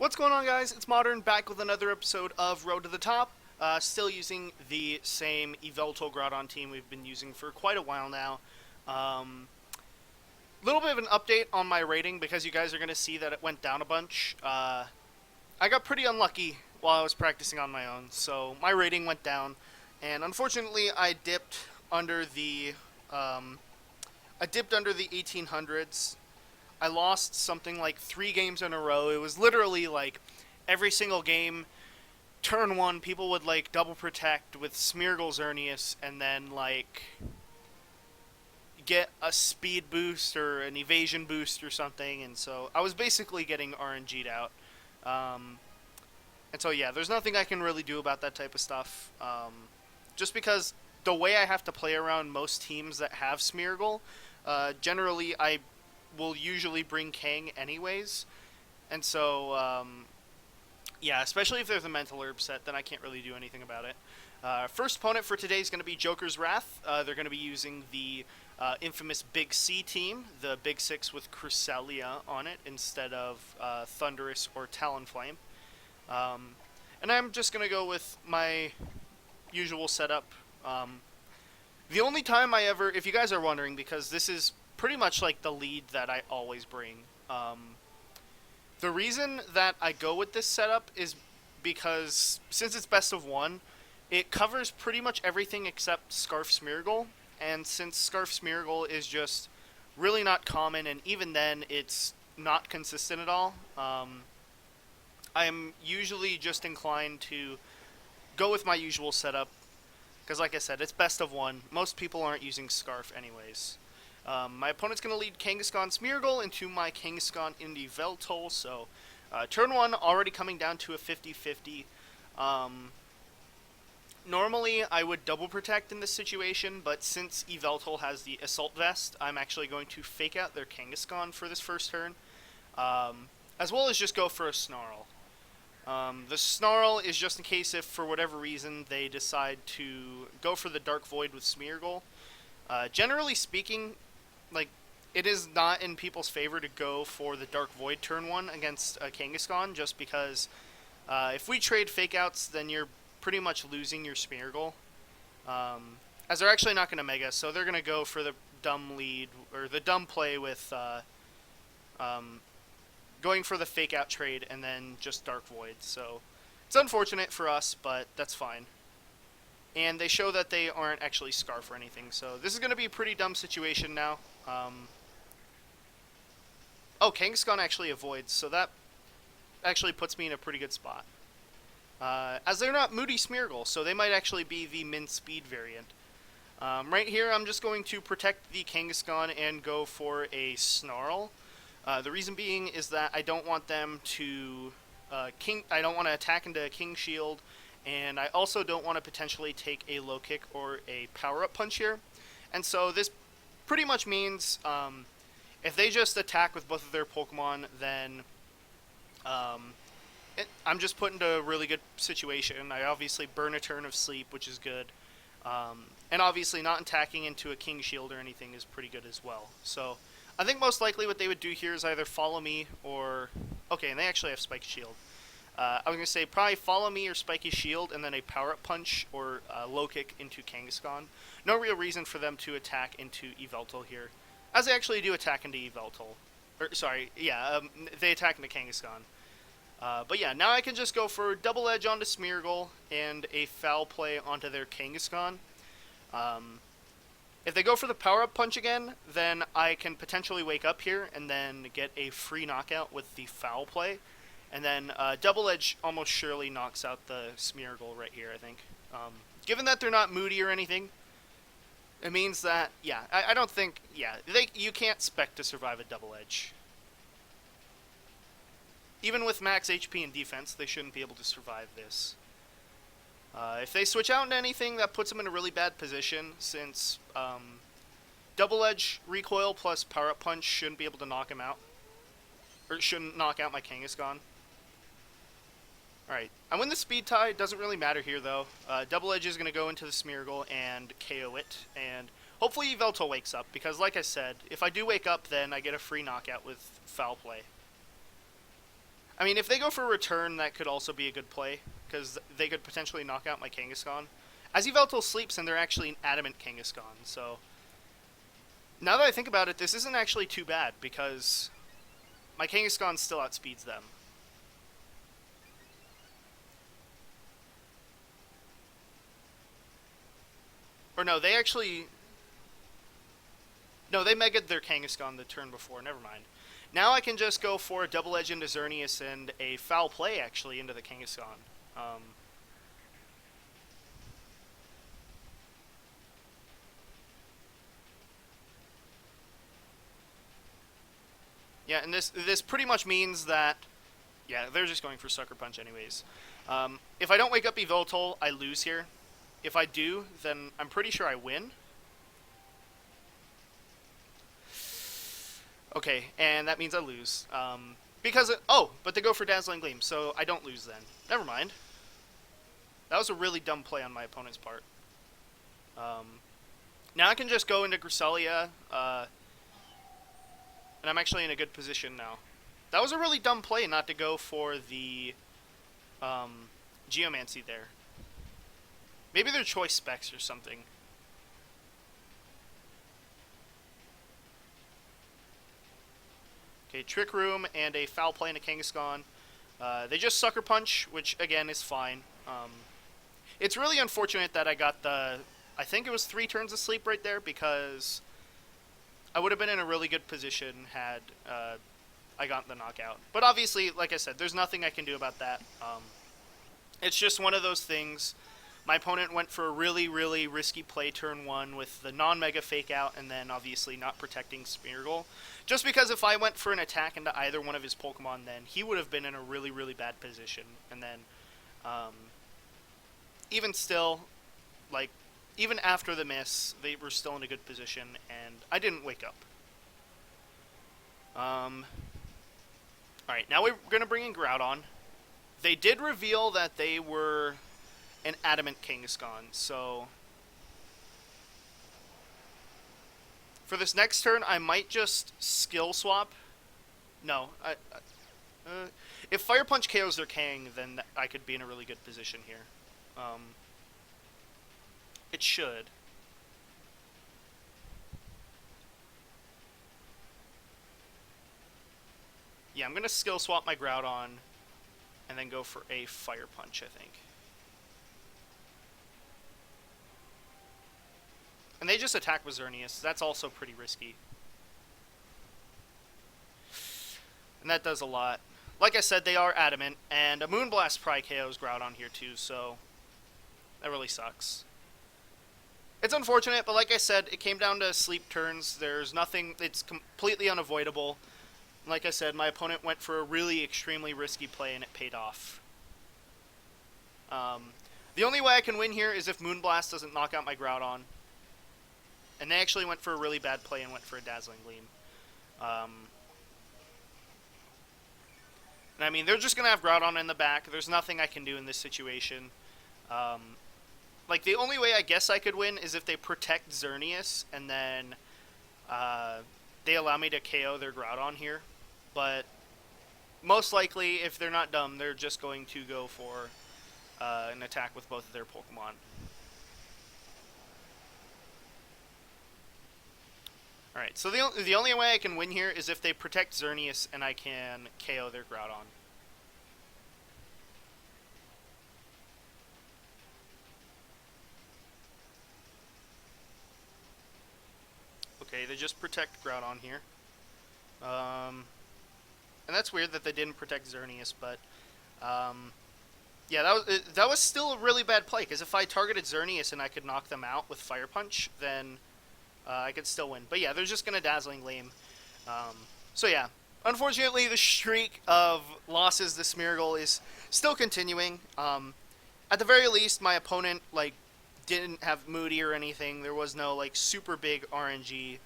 What's going on, guys? It's Modern, back with another episode of Road to the Top. Still using the same Yveltal Groudon team we've been using for quite a while now. Little bit of an update on my rating because you guys are going to see that it went down a bunch. I got pretty unlucky while I was practicing on my own, so my rating went down, and unfortunately I dipped under the 1800s. I lost something like 3 games in a row. It was literally like every single game, turn 1, people would like double protect with Smeargle Xerneas and then like get a speed boost or an evasion boost or something. And so I was basically getting RNG'd out. And so yeah, there's nothing I can really do about that type of stuff. Just because the way I have to play around most teams that have Smeargle, generally I will usually bring Kang anyways, and so yeah, especially if there's a mental herb set, then I can't really do anything about it. First opponent for today is going to be Joker's Wrath. They're going to be using the infamous Big C team, the Big Six with Cresselia on it instead of Thundurus or Talonflame. And I'm just going to go with my usual setup. The only time I ever, if you guys are wondering, because this is pretty much like the lead that I always bring. The reason that I go with this setup is because since it's best of one, it covers pretty much everything except Scarf Smeargle, and since Scarf Smeargle is just really not common, and even then it's not consistent at all, I am usually just inclined to go with my usual setup, because like I said, it's best of one. Most people aren't using Scarf anyways. My opponent's going to lead Kangaskhan Smeargle into my Kangaskhan Yveltal, so turn 1 already coming down to a 50-50. Normally I would double protect in this situation, but since Yveltal has the Assault Vest, I'm actually going to fake out their Kangaskhan for this first turn, as well as just go for a Snarl. The Snarl is just in case if for whatever reason they decide to go for the Dark Void with Smeargle. Generally speaking, like, it is not in people's favor to go for the Dark Void turn 1 against a Kangaskhan, just because if we trade Fake Outs, then you're pretty much losing your Smeargle. As they're actually not going to Mega, so they're going to go for the dumb lead, or the dumb play with going for the Fake Out trade and then just Dark Void. So it's unfortunate for us, but that's fine. And they show that they aren't actually Scarf or anything, so this is going to be a pretty dumb situation now. Oh, Kangaskhan actually avoids, so that actually puts me in a pretty good spot. As they're not Moody Smeargle, so they might actually be the Min Speed variant. Right here, I'm just going to protect the Kangaskhan and go for a Snarl. The reason being is that I don't want them to I don't want to attack into King Shield, and I also don't want to potentially take a Low Kick or a Power-Up Punch here. And so this pretty much means if they just attack with both of their Pokemon, then I'm just put into a really good situation. I obviously burn a turn of sleep, which is good. And obviously not attacking into a King Shield or anything is pretty good as well. So I think most likely what they would do here is either follow me or... Okay, and they actually have Spike Shield. I was going to say probably follow me or Spiky Shield and then a Power-Up Punch or Low Kick into Kangaskhan. No real reason for them to attack into Yveltal here, as they actually do attack into Yveltal. They attack into Kangaskhan. But yeah, now I can just go for Double Edge onto Smeargle and a Foul Play onto their Kangaskhan. If they go for the Power-Up Punch again, then I can potentially wake up here and then get a free knockout with the Foul Play. And then Double Edge almost surely knocks out the Smeargle right here, I think. Given that they're not Moody or anything, it means that, yeah, I don't think, yeah, you can't expect to survive a Double Edge. Even with max HP and defense, they shouldn't be able to survive this. If they switch out into anything, that puts them in a really bad position, since Double Edge recoil plus Power-Up Punch shouldn't be able to knock him out. Or shouldn't knock out my Kangaskhan. Alright, I win the Speed Tie, doesn't really matter here though. Double Edge is going to go into the Smeargle and KO it, and hopefully Yveltal wakes up, because like I said, if I do wake up, then I get a free knockout with Foul Play. I mean, if they go for a return, that could also be a good play, because they could potentially knock out my Kangaskhan. As Yveltal sleeps, and they're actually an adamant Kangaskhan, so... Now that I think about it, this isn't actually too bad, because my Kangaskhan still outspeeds them. Or no, they actually... No, they megaed their Kangaskhan the turn before, never mind. Now I can just go for a double edge into Xerneas and a foul play, actually, into the Kangaskhan. Yeah, and this pretty much means that... Yeah, they're just going for Sucker Punch anyways. If I don't wake up Yveltal, I lose here. If I do, then I'm pretty sure I win. Okay, and that means I lose. But they go for Dazzling Gleam, so I don't lose then. Never mind. That was a really dumb play on my opponent's part. Now I can just go into Grisselia, and I'm actually in a good position now. That was a really dumb play not to go for the Geomancy there. Maybe they're choice specs or something. Okay, Trick Room and a foul play into Kangaskhan. They just Sucker Punch, which again is fine. It's really unfortunate that I got I think it was 3 turns of sleep right there, because I would have been in a really good position had I gotten the knockout. But obviously, like I said, there's nothing I can do about that. It's just one of those things. My opponent went for a really, really risky play turn 1 with the non-mega fake out, and then obviously not protecting Smeargle. Just because if I went for an attack into either one of his Pokemon, then he would have been in a really, really bad position. And then, even still, like, even after the miss, they were still in a good position, and I didn't wake up. Alright, now we're going to bring in Groudon. They did reveal that they were an adamant Kangaskhan, so for this next turn, I might just skill swap. No, if Fire Punch KOs their Kang, then I could be in a really good position here. It should. Yeah, I'm going to skill swap my Groudon and then go for a Fire Punch, I think. And they just attack with Xerneas. That's also pretty risky. And that does a lot. Like I said, they are adamant, and a Moonblast probably KOs Groudon here too, so that really sucks. It's unfortunate, but like I said, it came down to sleep turns. There's nothing, it's completely unavoidable. Like I said, my opponent went for a really extremely risky play, and it paid off. The only way I can win here is if Moonblast doesn't knock out my Groudon. And they actually went for a really bad play and went for a Dazzling Gleam. And I mean, they're just going to have Groudon in the back. There's nothing I can do in this situation. Like, the only way I guess I could win is if they protect Xerneas and then they allow me to KO their Groudon here. But most likely, if they're not dumb, they're just going to go for an attack with both of their Pokemon. Alright, so the only way I can win here is if they protect Xerneas and I can KO their Groudon. Okay, they just protect Groudon here. And that's weird that they didn't protect Xerneas, but yeah, that was still a really bad play, because if I targeted Xerneas and I could knock them out with Fire Punch, then I could still win. But yeah, they're just going to Dazzling Gleam. So yeah, unfortunately, the streak of losses to Smeargle is still continuing. At the very least, my opponent didn't have Moody or anything. There was no super big RNG.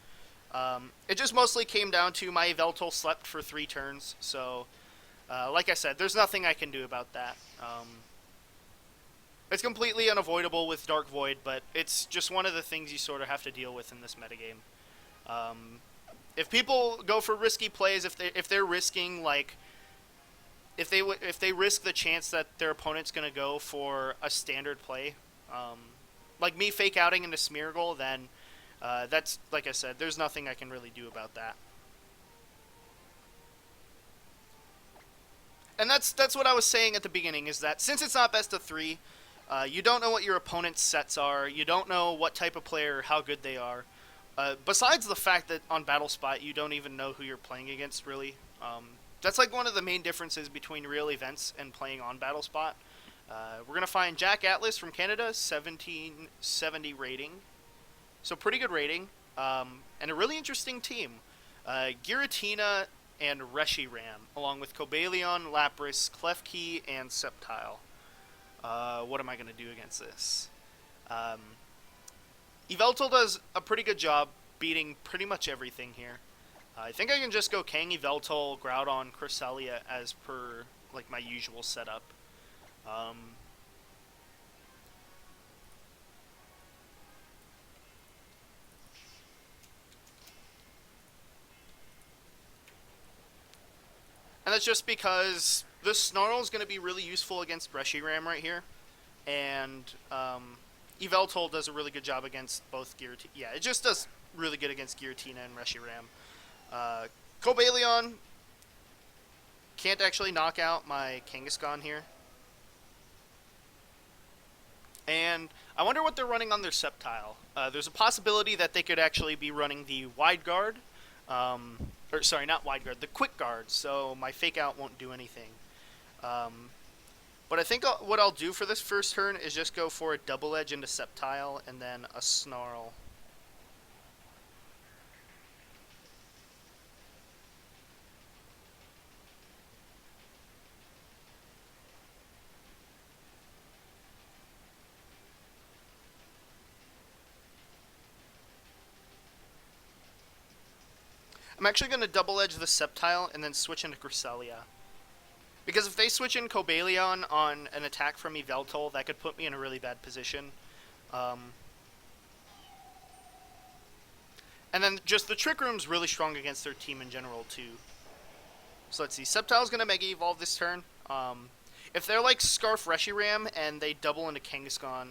It just mostly came down to my Yveltal slept for 3 turns. So, like I said, there's nothing I can do about that. It's completely unavoidable with Dark Void, but it's just one of the things you sort of have to deal with in this metagame. If people go for risky plays, if they're risking if they risk the chance that their opponent's going to go for a standard play, um, like me fake outing into Smeargle, then that's, like I said, there's nothing I can really do about that. And that's what I was saying at the beginning, is that since it's not best of three, you don't know what your opponent's sets are. You don't know what type of player, how good they are. Besides the fact that on Battle Spot, you don't even know who you're playing against, really. That's like one of the main differences between real events and playing on Battle Spot. We're going to find Jack Atlas from Canada, 1770 rating. So pretty good rating. And a really interesting team. Giratina and Reshiram, along with Cobalion, Lapras, Klefki, and Sceptile. What am I going to do against this? Yveltal does a pretty good job beating pretty much everything here. I think I can just go Kang, Yveltal, Groudon, Cresselia as per like my usual setup. And that's just because the Snarl is going to be really useful against Reshiram right here. And Yveltal does a really good job against both Giratina. Yeah, it just does really good against Giratina and Reshiram. Cobalion can't actually knock out my Kangaskhan here. And I wonder what they're running on their Sceptile. There's a possibility that they could actually be running the Wide Guard. Or sorry, not Wide Guard, the Quick Guard, so my Fake Out won't do anything. But I think what I'll do for this first turn is just go for a Double Edge into Sceptile and then a Snarl. I'm actually going to Double Edge the Sceptile and then switch into Cresselia. Because if they switch in Cobalion on an attack from Yveltal, that could put me in a really bad position. And then just the Trick Room's really strong against their team in general, too. So let's see. Sceptile's going to Mega Evolve this turn. If they're like Scarf Reshiram and they double into Kangaskhan,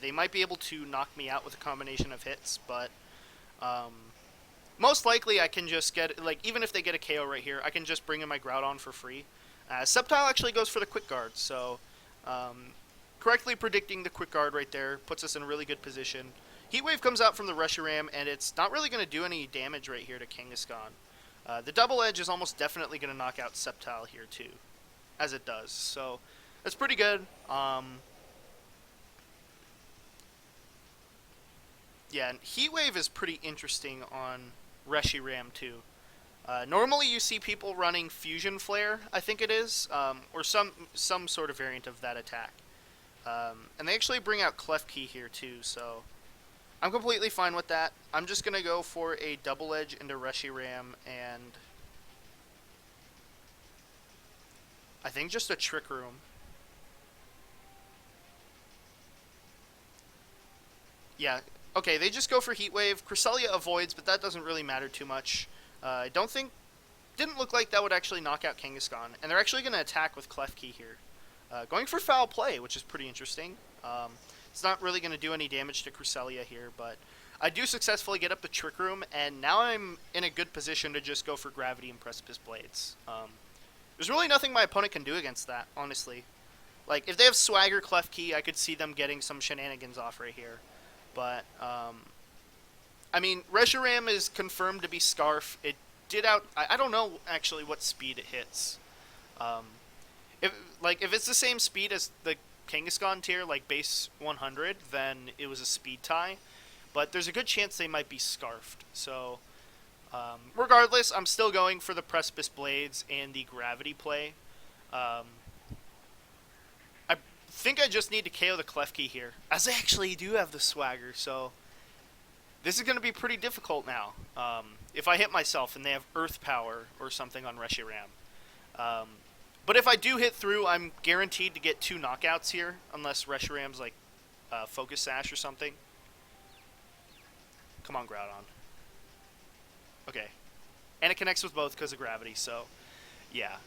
they might be able to knock me out with a combination of hits, but most likely I can just get, like, even if they get a KO right here, I can just bring in my Groudon for free. Sceptile actually goes for the Quick Guard, so correctly predicting the Quick Guard right there puts us in a really good position. Heat Wave comes out from the Reshiram, and it's not really going to do any damage right here to Kangaskhan. The Double Edge is almost definitely going to knock out Sceptile here too, as it does, so that's pretty good. Yeah, and Heat Wave is pretty interesting on Reshiram too. Normally you see people running Fusion Flare, I think it is, or some sort of variant of that attack. And they actually bring out Klefki here too, so I'm completely fine with that. I'm just going to go for a Double Edge into Reshiram, and I think just a Trick Room. Yeah, okay, they just go for Heat Wave. Cresselia avoids, but that doesn't really matter too much. I didn't look like that would actually knock out Kangaskhan, and they're actually going to attack with Klefki here. Going for Foul Play, which is pretty interesting. It's not really going to do any damage to Cresselia here, but I do successfully get up the Trick Room, and now I'm in a good position to just go for Gravity and Precipice Blades. There's really nothing my opponent can do against that, honestly. Like, if they have Swagger Klefki, I could see them getting some shenanigans off right here. But, I mean, Reshiram is confirmed to be Scarf. It did out... I don't know, actually, what speed it hits. If it's the same speed as the Kangaskhan tier, like base 100, then it was a speed tie. But there's a good chance they might be Scarfed. So, regardless, I'm still going for the Precipice Blades and the Gravity play. I think I just need to KO the Klefki here, as I actually do have the Swagger, so this is going to be pretty difficult now. If I hit myself and they have Earth Power or something on Reshiram. But if I do hit through, I'm guaranteed to get 2 knockouts here, unless Reshiram's like Focus Sash or something. Come on, Groudon. Okay. And it connects with both because of Gravity, so yeah.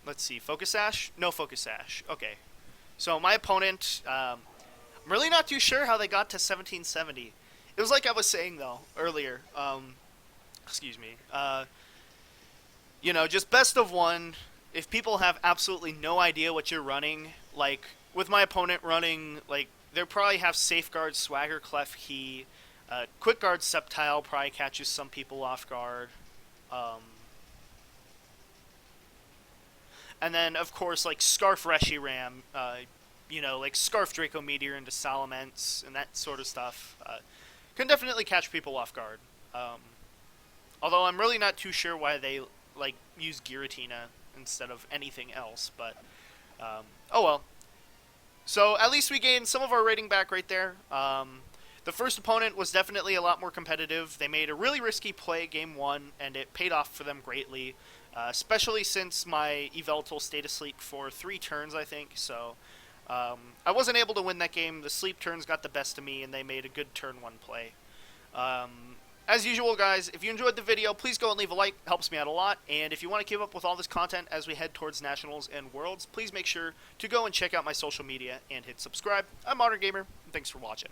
let's see, Focus Sash? No Focus Sash. Okay. So my opponent, I'm really not too sure how they got to 1770. It was like I was saying, though, earlier. Excuse me. Just best of one. If people have absolutely no idea what you're running, like, with my opponent running, like, they probably have Safeguard, Swagger, Clef Key. Quick Guard, Sceptile probably catches some people off guard. And then, of course, like, Scarf Reshiram, like Scarf Draco Meteor into Salamence and that sort of stuff. Can definitely catch people off guard. Although I'm really not too sure why they, like, use Giratina instead of anything else, but, oh well. So, at least we gained some of our rating back right there. The first opponent was definitely a lot more competitive. They made a really risky play game 1, and it paid off for them greatly, especially since my Yveltal stayed asleep for 3 turns, I think, so I wasn't able to win that game. The sleep turns got the best of me, and they made a good turn 1 play. As usual, guys, if you enjoyed the video, please go and leave a like. It helps me out a lot. And if you want to keep up with all this content as we head towards Nationals and Worlds, please make sure to go and check out my social media and hit subscribe. I'm ModernGamer, and thanks for watching.